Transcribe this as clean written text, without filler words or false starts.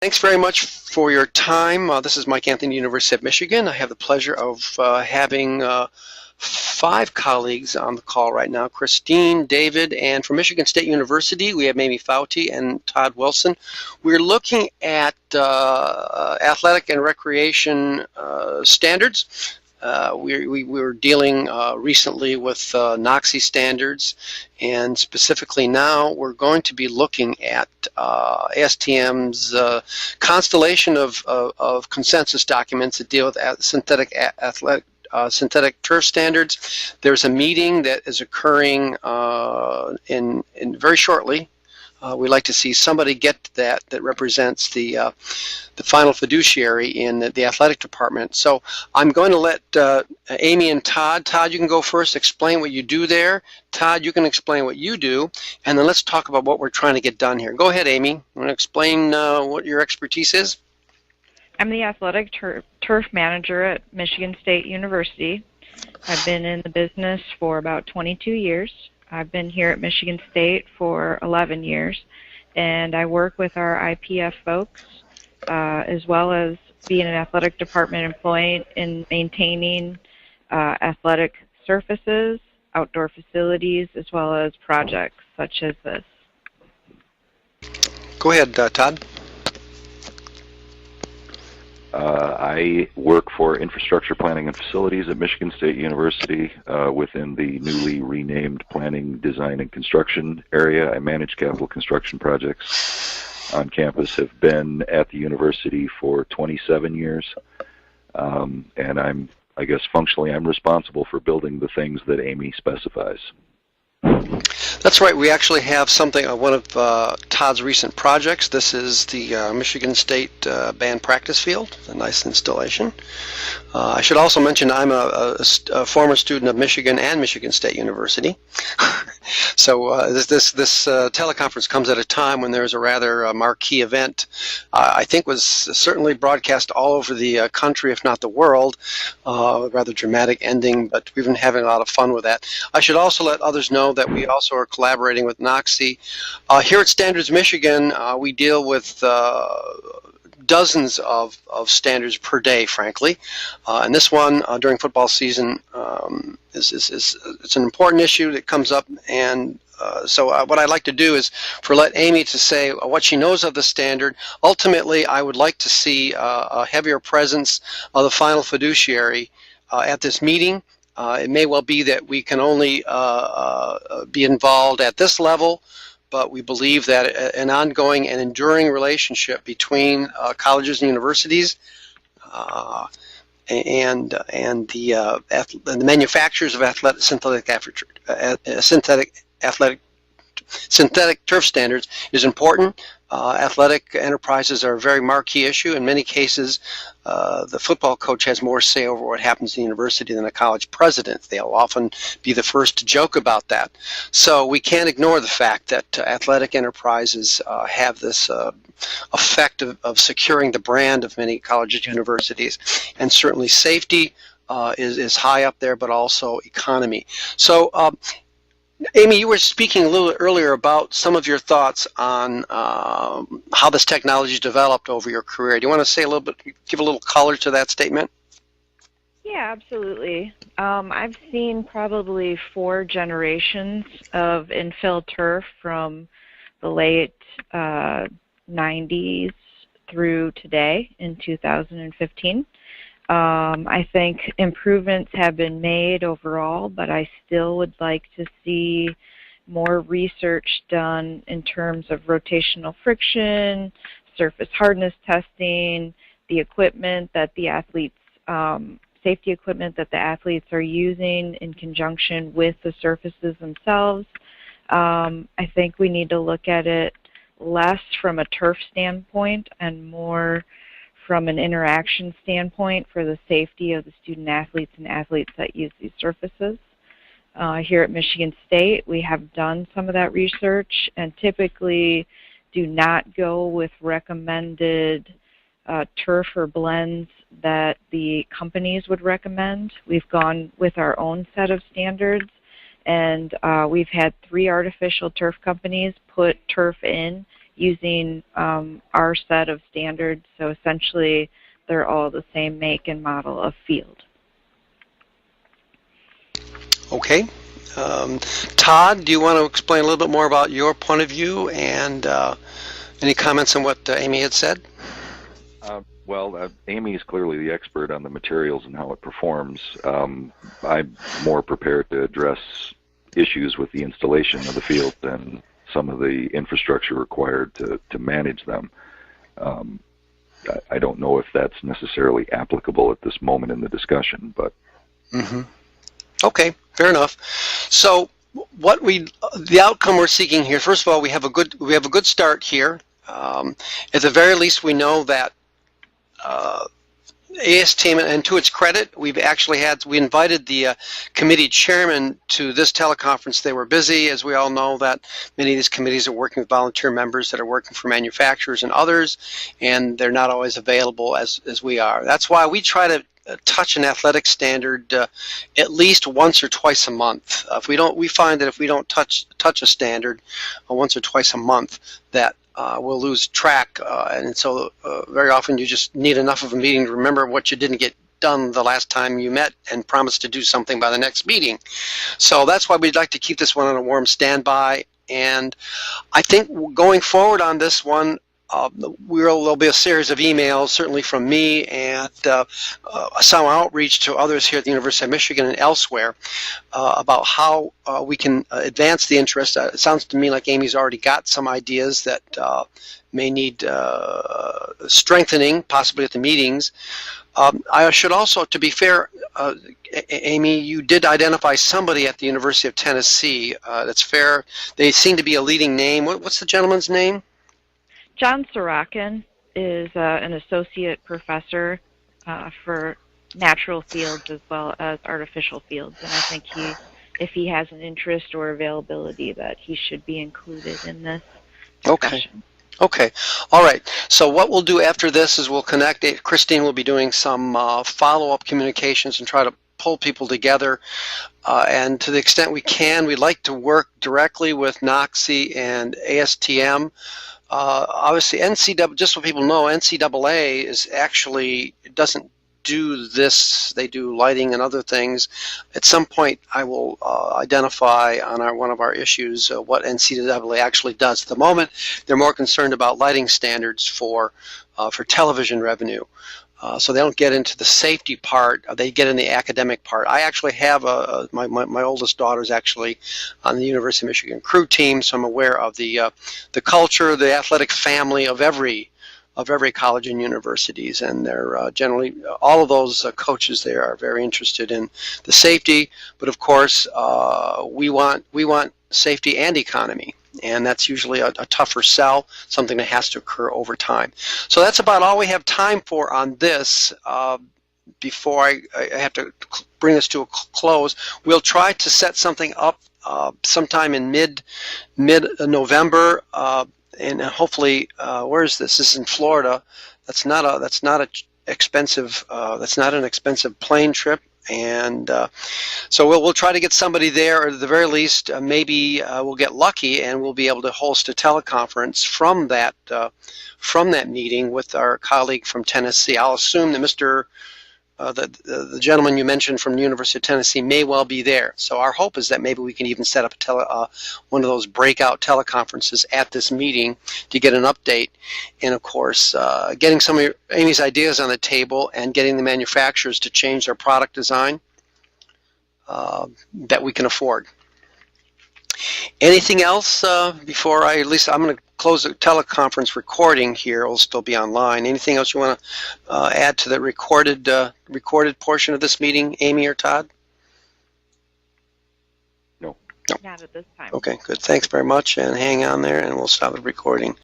Thanks very much for your time. This is Mike Anthony, University of Michigan. I have the pleasure of having 5 colleagues on the call right now: Christine, David, and from Michigan State University, we have Amy Fouty and Todd Wilson. We're looking at athletic and recreation standards. We were dealing recently with NOCSE standards, and specifically now we're going to be looking at ASTM's constellation of consensus documents that deal with synthetic turf standards. There's a meeting that is occurring in very shortly. We'd like to see somebody get to that represents the final fiduciary in the athletic department. So I'm going to let Amy and Todd. Todd, you can go first, explain what you do there. Todd, you can explain what you do, and then let's talk about what we're trying to get done here. Go ahead, Amy. You want to explain what your expertise is? I'm the athletic turf manager at Michigan State University. I've been in the business for about 22 years. I've been here at Michigan State for 11 years, and I work with our IPF folks as well as being an athletic department employee in maintaining athletic surfaces, outdoor facilities, as well as projects such as this. Go ahead, Todd. I work for infrastructure planning and facilities at Michigan State University within the newly renamed planning, design, and construction area. I manage capital construction projects on campus, have been at the university for 27 years, and I guess functionally I'm responsible for building the things that Amy specifies. That's right. We actually have something, one of Todd's recent projects. This is the Michigan State band practice field, a nice installation. I should also mention I'm a former student of Michigan and Michigan State University. So this teleconference comes at a time when there's a rather marquee event. I think was certainly broadcast all over the country, if not the world. A rather dramatic ending, but we've been having a lot of fun with that. I should also let others know that we also are collaborating with NOCSE. Here at Standards Michigan, we deal with dozens of standards per day, frankly. And this one during football season it's an important issue that comes up, and so what I'd like to do is let Amy to say what she knows of the standard. Ultimately, I would like to see a heavier presence of the final fiduciary at this meeting. It may well be that we can only be involved at this level, but we believe that an ongoing and enduring relationship between colleges and universities and the manufacturers of synthetic turf standards is important. Athletic enterprises are a very marquee issue. In many cases, the football coach has more say over what happens in the university than a college president. They'll often be the first to joke about that. So we can't ignore the fact that athletic enterprises have this effect of securing the brand of many colleges and universities. And certainly safety is high up there, but also economy. So Amy, you were speaking a little earlier about some of your thoughts on how this technology has developed over your career. Do you want to say a little bit, give a little color to that statement? Yeah, absolutely. I've seen probably 4 generations of infill turf from the late 90s through today in 2015. I think improvements have been made overall, but I still would like to see more research done in terms of rotational friction, surface hardness testing, the equipment that the athletes, safety equipment that the athletes are using in conjunction with the surfaces themselves. I think we need to look at it less from a turf standpoint and more from an interaction standpoint for the safety of the student athletes and athletes that use these surfaces. Here at Michigan State, we have done some of that research and typically do not go with recommended turf or blends that the companies would recommend. We've gone with our own set of standards, and we've had 3 artificial turf companies put turf in using our set of standards. So essentially, they're all the same make and model of field. Okay. Todd, do you want to explain a little bit more about your point of view and any comments on what Amy had said? Well, Amy is clearly the expert on the materials and how it performs. I'm more prepared to address issues with the installation of the field than some of the infrastructure required to manage them. I don't know if that's necessarily applicable at this moment in the discussion, but... Mm-hmm. Okay, fair enough. So the outcome we're seeking here, first of all, we have a good start here. At the very least, we know that ASTM, and to its credit, we invited the committee chairman to this teleconference. They were busy, as we all know, that many of these committees are working with volunteer members that are working for manufacturers and others, and they're not always available as we are. That's why we try to touch an athletic standard at least once or twice a month. We find that if we don't touch a standard once or twice a month, that we'll lose track, and so very often you just need enough of a meeting to remember what you didn't get done the last time you met and promise to do something by the next meeting. So that's why we'd like to keep this one on a warm standby, and I think going forward on this one, there'll be a series of emails, certainly from me, and some outreach to others here at the University of Michigan and elsewhere about how we can advance the interest. It sounds to me like Amy's already got some ideas that may need strengthening, possibly at the meetings. I should also, to be fair, Amy, you did identify somebody at the University of Tennessee. That's fair. They seem to be a leading name. What's the gentleman's name? John Sorokin is an associate professor for natural fields as well as artificial fields, and I think if he has an interest or availability, that he should be included in this discussion. Okay. All right. So what we'll do after this is we'll connect. Christine will be doing some follow-up communications and try to pull people together. And to the extent we can, we'd like to work directly with NOXI and ASTM. Obviously, NCAA, just so people know, NCAA doesn't do this. They do lighting and other things. At some point, I will identify on one of our issues what NCAA actually does. At the moment, they're more concerned about lighting standards for television revenue. So they don't get into the safety part. They get in the academic part. I actually have my oldest daughter is actually on the University of Michigan crew team, so I'm aware of the culture, the athletic family of every college and universities, and they're generally all of those coaches there are very interested in the safety. But of course, we want safety and economy. And that's usually a tougher sell, something that has to occur over time. So that's about all we have time for on this. Before I have to bring this to a close, we'll try to set something up sometime in mid-November, and hopefully, where is this? This is in Florida. That's not an expensive plane trip. And so we'll try to get somebody there, or at the very least, maybe we'll get lucky and we'll be able to host a teleconference from that meeting with our colleague from Tennessee. I'll assume that the gentleman you mentioned from the University of Tennessee may well be there. So our hope is that maybe we can even set up one of those breakout teleconferences at this meeting to get an update. And of course, getting some of Amy's ideas on the table and getting the manufacturers to change their product design that we can afford. Anything else before I'm going to close the teleconference recording here. It'll still be online. Anything else you want to add to the recorded portion of this meeting, Amy or Todd? No. Not at this time. Okay, good. Thanks very much, and hang on there, and we'll stop the recording.